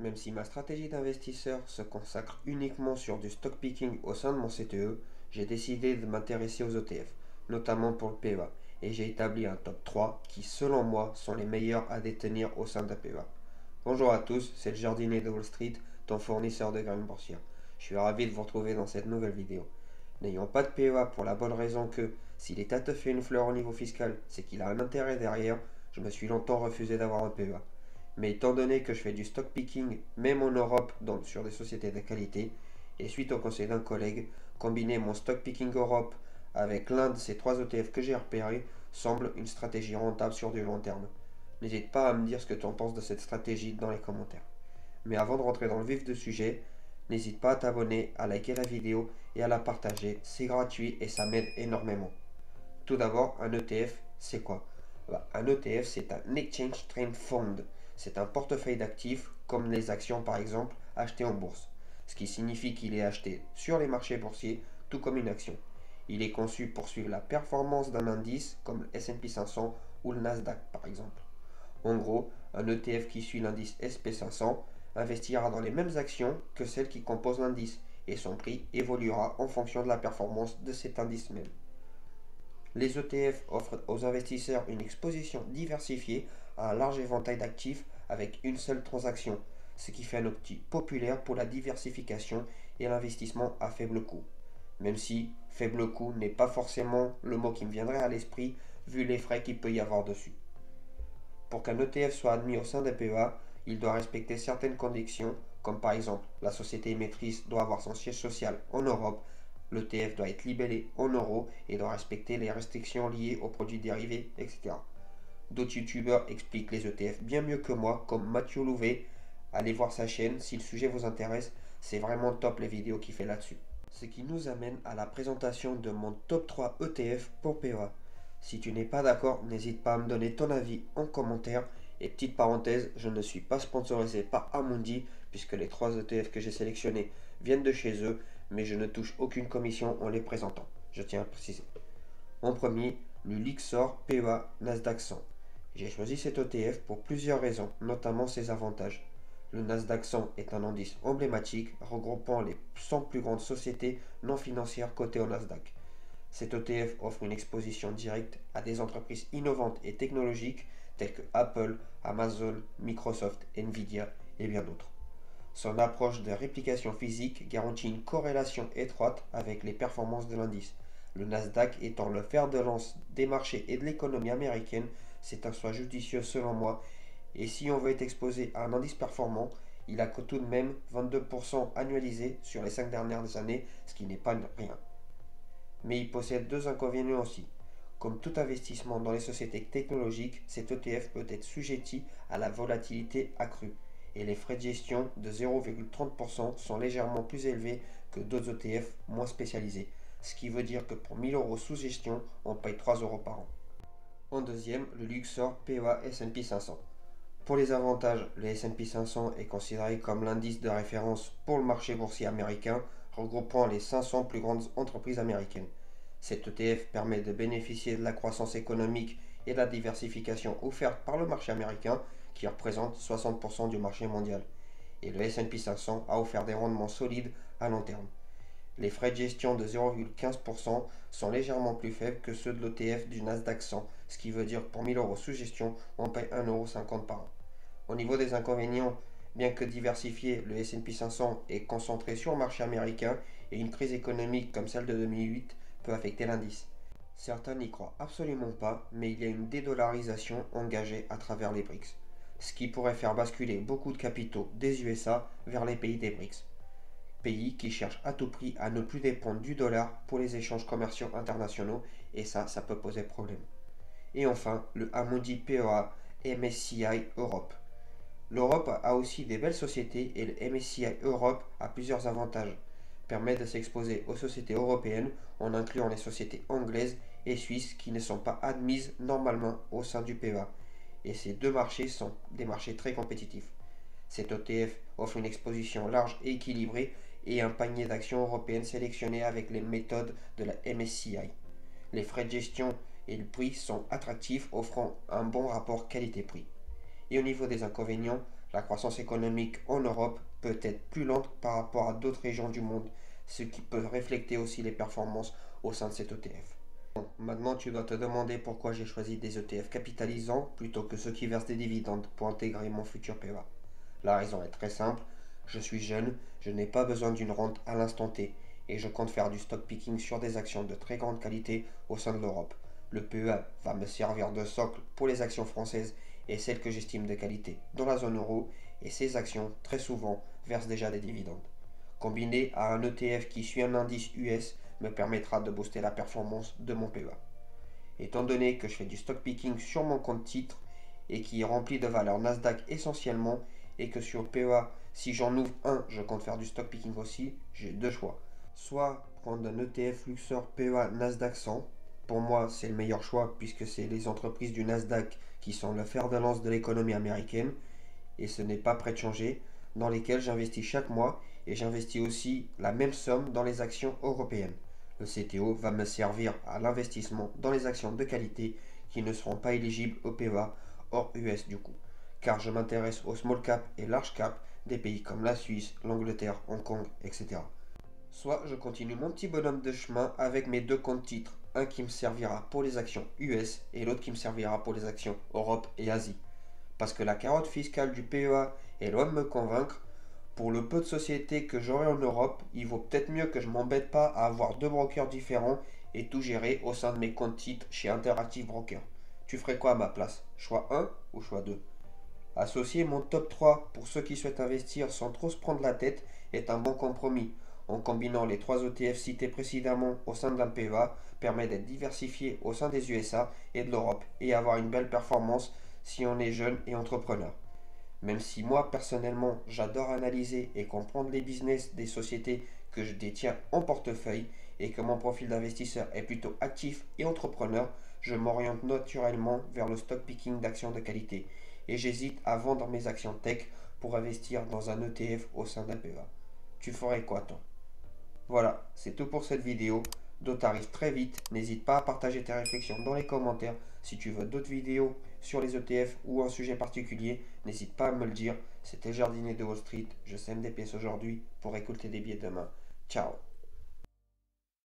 Même si ma stratégie d'investisseur se consacre uniquement sur du stock picking au sein de mon CTE, j'ai décidé de m'intéresser aux ETF, notamment pour le PEA, et j'ai établi un top 3 qui, selon moi, sont les meilleurs à détenir au sein d'un PEA. Bonjour à tous, c'est le jardinier de Wall Street, ton fournisseur de graines boursières. Je suis ravi de vous retrouver dans cette nouvelle vidéo. N'ayons pas de PEA pour la bonne raison que, si l'État te fait une fleur au niveau fiscal, c'est qu'il a un intérêt derrière, je me suis longtemps refusé d'avoir un PEA. Mais étant donné que je fais du stock picking, même en Europe, donc sur des sociétés de qualité, et suite au conseil d'un collègue, combiner mon stock picking Europe avec l'un de ces 3 ETF que j'ai repérés semble une stratégie rentable sur du long terme. N'hésite pas à me dire ce que tu en penses de cette stratégie dans les commentaires. Mais avant de rentrer dans le vif du sujet, n'hésite pas à t'abonner, à liker la vidéo et à la partager, c'est gratuit et ça m'aide énormément. Tout d'abord, un ETF, c'est quoi? Un ETF, c'est un Exchange Trade Fund. C'est un portefeuille d'actifs, comme les actions par exemple, achetées en bourse. Ce qui signifie qu'il est acheté sur les marchés boursiers, tout comme une action. Il est conçu pour suivre la performance d'un indice, comme le S&P 500 ou le Nasdaq par exemple. En gros, un ETF qui suit l'indice SP500 investira dans les mêmes actions que celles qui composent l'indice, et son prix évoluera en fonction de la performance de cet indice même. Les ETF offrent aux investisseurs une exposition diversifiée à un large éventail d'actifs avec une seule transaction, ce qui fait un outil populaire pour la diversification et l'investissement à faible coût. Même si faible coût n'est pas forcément le mot qui me viendrait à l'esprit vu les frais qu'il peut y avoir dessus. Pour qu'un ETF soit admis au sein des PEA, il doit respecter certaines conditions, comme par exemple la société émettrice doit avoir son siège social en Europe, l'ETF doit être libellé en euros et doit respecter les restrictions liées aux produits dérivés, etc. D'autres youtubeurs expliquent les ETF bien mieux que moi, comme Mathieu Louvet. Allez voir sa chaîne si le sujet vous intéresse, c'est vraiment top les vidéos qu'il fait là-dessus. Ce qui nous amène à la présentation de mon top 3 ETF pour PEA. Si tu n'es pas d'accord, n'hésite pas à me donner ton avis en commentaire. Et petite parenthèse, je ne suis pas sponsorisé par Amundi, puisque les 3 ETF que j'ai sélectionnés viennent de chez eux, mais je ne touche aucune commission en les présentant. Je tiens à préciser. En premier, le Lyxor PEA Nasdaq 100. J'ai choisi cet ETF pour plusieurs raisons, notamment ses avantages. Le Nasdaq 100 est un indice emblématique regroupant les 100 plus grandes sociétés non financières cotées au Nasdaq. Cet ETF offre une exposition directe à des entreprises innovantes et technologiques telles que Apple, Amazon, Microsoft, Nvidia et bien d'autres. Son approche de réplication physique garantit une corrélation étroite avec les performances de l'indice. Le Nasdaq étant le fer de lance des marchés et de l'économie américaine, c'est un choix judicieux selon moi. Et si on veut être exposé à un indice performant, il a tout de même 22% annualisé sur les 5 dernières années, ce qui n'est pas rien. Mais il possède 2 inconvénients aussi. Comme tout investissement dans les sociétés technologiques, cet ETF peut être sujetti à la volatilité accrue et les frais de gestion de 0,30% sont légèrement plus élevés que d'autres ETF moins spécialisés, ce qui veut dire que pour 1000 euros sous gestion, on paye 3 euros par an. En deuxième, le Luxor PEA S&P 500. Pour les avantages, le S&P 500 est considéré comme l'indice de référence pour le marché boursier américain, regroupant les 500 plus grandes entreprises américaines. Cet ETF permet de bénéficier de la croissance économique et de la diversification offerte par le marché américain, qui représente 60% du marché mondial. Et le S&P 500 a offert des rendements solides à long terme. Les frais de gestion de 0,15% sont légèrement plus faibles que ceux de l'ETF du Nasdaq 100, ce qui veut dire que pour 1000 euros sous gestion, on paye 1,50 € par an. Au niveau des inconvénients, bien que diversifié, le S&P 500 est concentré sur le marché américain et une crise économique comme celle de 2008 peut affecter l'indice. Certains n'y croient absolument pas, mais il y a une dédollarisation engagée à travers les BRICS, ce qui pourrait faire basculer beaucoup de capitaux des USA vers les pays des BRICS, pays qui cherchent à tout prix à ne plus dépendre du dollar pour les échanges commerciaux internationaux, et ça peut poser problème. Et enfin, le Amundi PEA MSCI Europe. L'Europe a aussi des belles sociétés et le MSCI Europe a plusieurs avantages. Permet de s'exposer aux sociétés européennes en incluant les sociétés anglaises et suisses qui ne sont pas admises normalement au sein du PEA. Et ces deux marchés sont des marchés très compétitifs. Cet ETF offre une exposition large et équilibrée et un panier d'actions européennes sélectionnées avec les méthodes de la MSCI. Les frais de gestion et le prix sont attractifs, offrant un bon rapport qualité-prix. Et au niveau des inconvénients, La croissance économique en Europe peut être plus lente par rapport à d'autres régions du monde, ce qui peut refléter aussi les performances au sein de cet ETF. Bon, maintenant, tu dois te demander pourquoi j'ai choisi des ETF capitalisants plutôt que ceux qui versent des dividendes pour intégrer mon futur PEA. La raison est très simple, je suis jeune, je n'ai pas besoin d'une rente à l'instant T et je compte faire du stock picking sur des actions de très grande qualité au sein de l'Europe. Le PEA va me servir de socle pour les actions françaises et celles que j'estime de qualité dans la zone euro, et ces actions, très souvent, versent déjà des dividendes. Combiné à un ETF qui suit un indice US me permettra de booster la performance de mon PEA. Étant donné que je fais du stock picking sur mon compte titre et qui est rempli de valeurs Nasdaq essentiellement, et que sur PEA, si j'en ouvre un, je compte faire du stock picking aussi, j'ai deux choix. Soit prendre un ETF Luxor PEA Nasdaq 100. Pour moi, c'est le meilleur choix puisque c'est les entreprises du Nasdaq qui sont le fer de lance de l'économie américaine et ce n'est pas prêt de changer, dans lesquelles j'investis chaque mois et j'investis aussi la même somme dans les actions européennes. Le CTO va me servir à l'investissement dans les actions de qualité qui ne seront pas éligibles au PEA hors US du coup, car je m'intéresse aux small cap et large cap des pays comme la Suisse, l'Angleterre, Hong Kong, etc. Soit je continue mon petit bonhomme de chemin avec mes deux comptes titres, un qui me servira pour les actions US et l'autre qui me servira pour les actions Europe et Asie. Parce que la carotte fiscale du PEA est loin de me convaincre. Pour le peu de sociétés que j'aurai en Europe, il vaut peut-être mieux que je m'embête pas à avoir deux brokers différents et tout gérer au sein de mes comptes titres chez Interactive Broker. Tu ferais quoi à ma place? Choix 1 ou choix 2? Associer mon top 3 pour ceux qui souhaitent investir sans trop se prendre la tête est un bon compromis. En combinant les 3 ETF cités précédemment au sein d'un PEA, permet d'être diversifié au sein des USA et de l'Europe et avoir une belle performance si on est jeune et entrepreneur. Même si moi personnellement j'adore analyser et comprendre les business des sociétés que je détiens en portefeuille et que mon profil d'investisseur est plutôt actif et entrepreneur, je m'oriente naturellement vers le stock picking d'actions de qualité et j'hésite à vendre mes actions tech pour investir dans un ETF au sein d'un PEA. Tu ferais quoi toi? Voilà, c'est tout pour cette vidéo. D'autres arrivent très vite. N'hésite pas à partager tes réflexions dans les commentaires. Si tu veux d'autres vidéos sur les ETF ou un sujet particulier, n'hésite pas à me le dire. C'était le jardinier de Wall Street. Je sème des pièces aujourd'hui pour récolter des billets demain. Ciao.